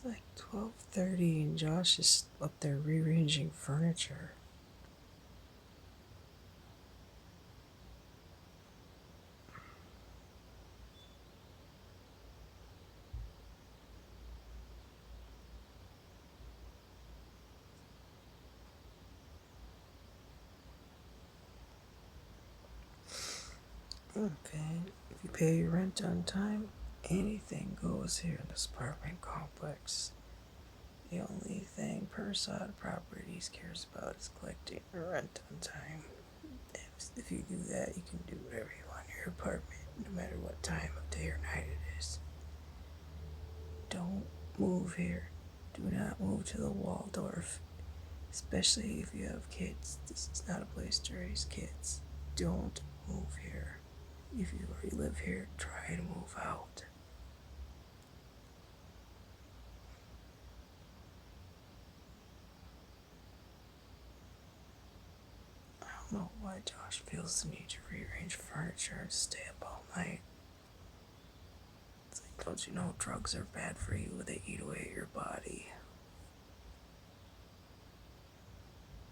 like 12:30 and Josh is up there rearranging furniture. Okay, if you pay your rent on time, anything goes here in this apartment complex. The only thing Persod Properties cares about is collecting your rent on time. If you do that, you can do whatever you want in your apartment, no matter what time of day or night it is. Don't move here. Do not move to the Waldorf, especially if you have kids. This is not a place to raise kids. Don't move here. If you already live here, try to move out. I don't know why Josh feels the need to rearrange furniture and stay up all night. It's like, don't you know drugs are bad for you? They eat away at your body.